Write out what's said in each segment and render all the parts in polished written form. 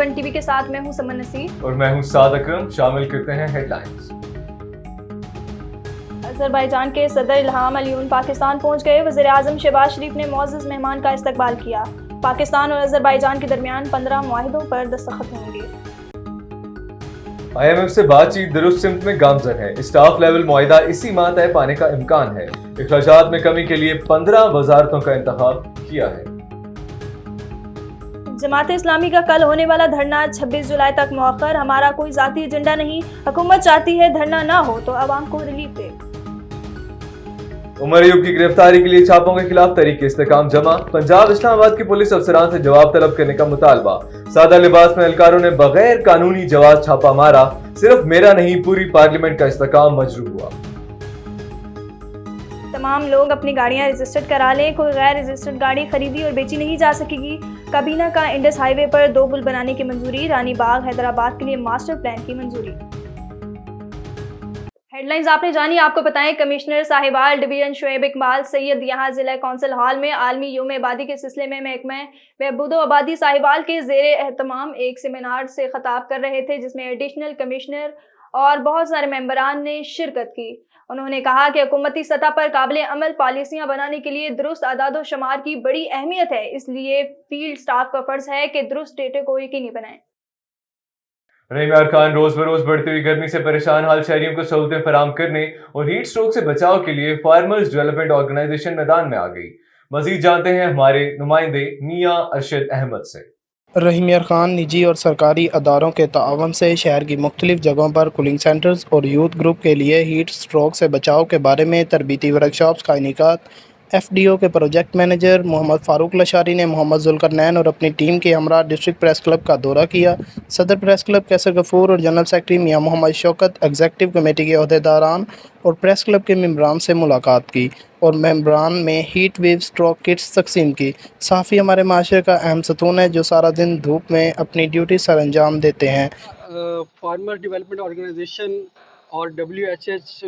A1 TV के साथ मैं हूं समन नसीर और मैं हूं साद अकरम। शामिल करते हैं हेडलाइंस। अज़रबैजान के सदर इल्हाम अलियून पाकिस्तान पहुंच गए। वज़ीर आज़म शहबाज शरीफ ने मुअज़्ज़ज़ मेहमान का इस्तकबाल किया। पाकिस्तान और अज़रबैजान के दरमियान 15 मुआहिदों पर दस्तखत होंगे। IMF से बातचीत दुरुस्त सिमत में गामजन है। स्टाफ लेवल मुआहिदा इसी माह तय पाने का इम्कान है। इखराजात में कमी के लिए 15 वजारतों का इंतखाब किया है। जमात इस्लामी का कल होने वाला धरना 26 जुलाई तक मौखर। हमारा कोई ज़ाती एजेंडा नहीं, हुकूमत चाहती है धरना ना हो तो आवाम को रिलीफ दे। उमर अयूब की गिरफ्तारी के लिए छापों के खिलाफ तहरीक इस्तेकाम जमा। पंजाब इस्लामाबाद की पुलिस अफसरान से जवाब तलब करने का मुतालबा। सादा लिबास में एहलकारों ने बगैर कानूनी जवाब छापा मारा। सिर्फ मेरा नहीं पूरी पार्लियामेंट का इस्तेकाम मजरू हुआ। तमाम लोग अपनी गाड़ियां रजिस्टर्ड करा लें। कोई गैर रजिस्टर्ड गाड़ी खरीदी और बेची नहीं जा सकेगी। काबीना का इंडस हाईवे पर 2 पुल बनाने की मंजूरी। रानी बाग हैदराबाद के लिए मास्टर प्लान की मंजूरी। हेडलाइंस आपने जानी। आपको बताएं, कमिश्नर साहिवाल डिवीजन शुएब इकबाल सैयद यहाँ जिला कौंसिल हॉल में आलमी योम आबादी के सिलसिले में महकमा बहबूद आबादी साहिवाल के ज़ेर एहतमाम एक सेमिनार से खिताब कर रहे थे, जिसमें एडिशनल कमिश्नर और बहुत सारे मेंबरान ने शिरकत की। उन्होंने कहा कि हुकूमती सतह पर काबिल अमल पॉलिसियां बनाने के लिए दुरुस्त आदाद शुमार की बड़ी अहमियत है, इसलिए फील्ड स्टाफ का फर्ज है कि दुरुस्त डेटे को यकीनी बनाएं। रहीम यार खान रोज बरोज बढ़ती हुई गर्मी से परेशान हाल शहरियों को सहूलतें फराहम करने और हीट स्ट्रोक से बचाव के लिए फार्मर्स डेवलपमेंट ऑर्गेनाइजेशन मैदान में आ गई। मजीद जानते हैं हमारे नुमाइंदे मियां अरशद अहमद से। रहीम यार खान निजी और सरकारी अदारों के ताअवुन से शहर की मुख्तलिफ जगहों पर कूलिंग सेंटर्स और यूथ ग्रुप के लिए हीट स्ट्रोक से बचाव के बारे में तरबीती वर्कशॉप्स का इनेकात। FDO के प्रोजेक्ट मैनेजर मोहम्मद फ़ारूक लशारी ने मोहम्मद जुल्करनैन और अपनी टीम के हमरा डिस्ट्रिक्ट प्रेस क्लब का दौरा किया। सदर प्रेस क्लब कैसर गफूर और जनरल सेक्रेटरी मियां मोहम्मद शौकत एग्जीक्यूटिव कमेटी के अहदेदारान और प्रेस क्लब के मेंबरान से मुलाकात की और मेंबरान में हीट वेव स्ट्रोक किट्स तकसीम की। सहाफ़ी हमारे माशरे का अहम सतून है जो सारा दिन धूप में अपनी ड्यूटी सर अंजाम देते हैं। फार्मर डेवलपमेंट ऑर्गेनाइजेशन और WHH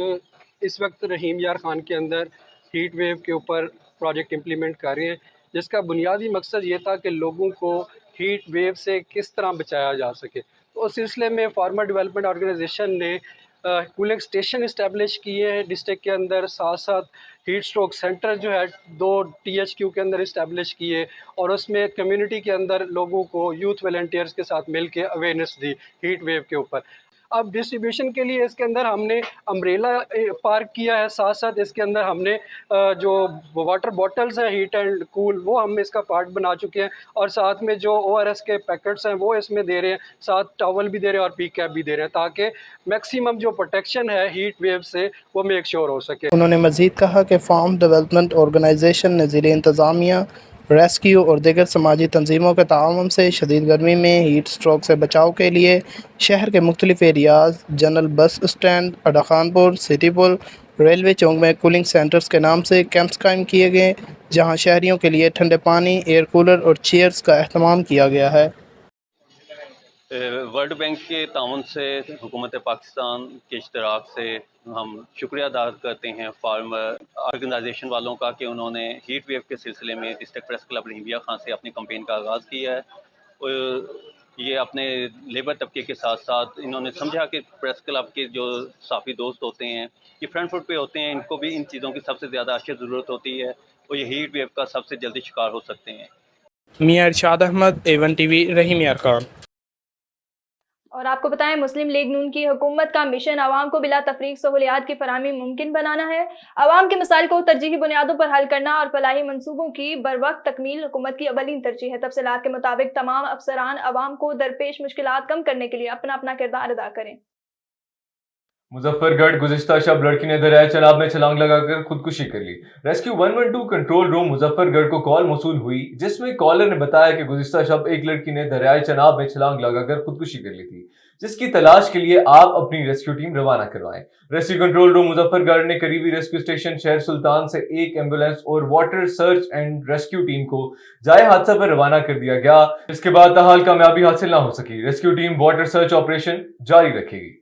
इस वक्त रहीम यार खान के अंदर हीट वेव के ऊपर प्रोजेक्ट इम्प्लीमेंट कर रहे हैं, जिसका बुनियादी मकसद ये था कि लोगों को हीट वेव से किस तरह बचाया जा सके। तो उस सिलसिले में फार्मर डेवलपमेंट ऑर्गेनाइजेशन ने कूलिंग स्टेशन इस्टेब्लिश किए हैं डिस्ट्रिक्ट के अंदर, साथ साथ हीट स्ट्रोक सेंटर जो है 2 THQ के अंदर इस्टेब्लिश किए और उसमें कम्युनिटी के अंदर लोगों को यूथ वॉलंटियर्स के साथ मिल के अवेयरनेस दी हीट वेव के ऊपर। अब डिस्ट्रीब्यूशन के लिए इसके अंदर हमने अम्ब्रेला पार्क किया है, साथ साथ इसके अंदर हमने जो वाटर बॉटल्स हैं हीट एंड कूल वो हम इसका पार्ट बना चुके हैं और साथ में जो ORS के पैकेट्स हैं वो इसमें दे रहे हैं, साथ टॉवल भी दे रहे हैं और पी कैप भी दे रहे हैं ताकि मैक्सिमम जो प्रोटेक्शन है हीट वेव से वो मेक श्योर हो सके। उन्होंने मज़ीद कहा कि फार्म डेवलपमेंट ऑर्गेनाइजेशन ने ज़िले इंतज़ामिया, रेस्क्यू और दीगर समाजी तंजीमों के ताअवुन से शदीद गर्मी में हीट स्ट्रोक से बचाव के लिए शहर के मुख्तलिफ एरियाज़, जनरल बस स्टैंड, अड्डा खानपुर, सिटी पुल, रेलवे चौक में कूलिंग सेंटर्स के नाम से कैंप्स कायम किए गए, जहां शहरियों के लिए ठंडे पानी, एयर कूलर और चेयर्स का अहतमाम किया गया है। वर्ल्ड बैंक के ताउन से हुकूमत पाकिस्तान के इश्तराक से हम शुक्रिया अदा करते हैं फार्मर ऑर्गेनाइजेशन वालों का कि उन्होंने हीट वेव के सिलसिले में डिस्ट्रिक्ट प्रेस क्लब रहीम यार खान से अपनी कैंपेन का आगाज़ किया है। और ये अपने लेबर तबके के साथ साथ इन्होंने समझा कि प्रेस क्लब के जो साफ़ी दोस्त होते हैं ये फ्रंट फुट पे होते हैं, इनको भी इन चीज़ों की सबसे ज़्यादा अशद ज़रूरत होती है और ये हीट वेव का सबसे जल्दी शिकार हो सकते हैं। मियां इरशाद अहमद, A1 TV, रहीम यार खान। और आपको बताएं, मुस्लिम लीग नून की हुकूमत का मिशन आवाम को बिला तफरीक सहूलियात की फराहमी मुमकिन बनाना है। आवाम के मसाइल को तरजीही बुनियादों पर हल करना और फलाही मंसूबों की बरवक्त तकमील हुकूमत की अवलीन तरजीह है। तफसीलात के मुताबिक तमाम अफसरान आवाम को दरपेश मुश्किलात कम करने के लिए अपना अपना किरदार अदा करें। मुजफ्फरगढ़ गुज़िश्ता शब लड़की ने दरिया चनाब में छलांग लगाकर खुदकुशी कर ली। रेस्क्यू 112 कंट्रोल रूम मुजफ्फरगढ़ को कॉल मौसूल हुई, जिसमें कॉलर ने बताया कि गुज़िश्ता शब एक लड़की ने दरिया चनाब में छलांग लगाकर खुदकुशी कर ली थी, जिसकी तलाश के लिए आप अपनी रेस्क्यू टीम रवाना करवाएं। रेस्क्यू कंट्रोल रूम मुजफ्फरगढ़ ने करीबी रेस्क्यू स्टेशन शहर सुल्तान से एक एम्बुलेंस और water search and rescue team को जाए हादसा पर रवाना कर दिया गया। इसके बाद ताहाल कामयाबी हासिल ना हो सकी। Rescue team water search operation जारी रखेगी।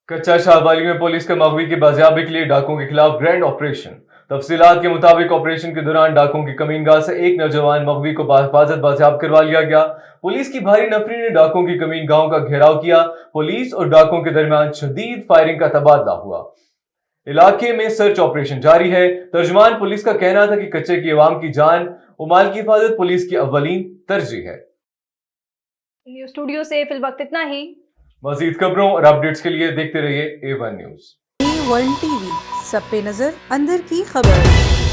कच्चा शाहबाली में पुलिस का मगवी की बाजियाबी के लिए डाकुओं के खिलाफ ग्रैंड ऑपरेशन। तफसीलात के मुताबिक ऑपरेशन के दौरान डाकुओं की कमीनगाह से एक नौजवान मगवी को बाहिफाजत बाजियाब करवा लिया गया। पुलिस की भारी नफरी ने डाकुओं की कमीनगाहों का घेराव किया। पुलिस और डाकुओं के दरमियान शदीद फायरिंग का तबादला हुआ। इलाके में सर्च ऑपरेशन जारी है। तर्जुमान पुलिस का कहना था कि कच्चे की अवाम की जान और माल की हिफाजत पुलिस की अव्वलीन तरजीह है। स्टूडियो से फिल वक्त इतना ही। मजीद खबरों और अपडेट्स के लिए देखते रहिए A1 न्यूज। A1 TV, सब पे नजर, अंदर की खबर।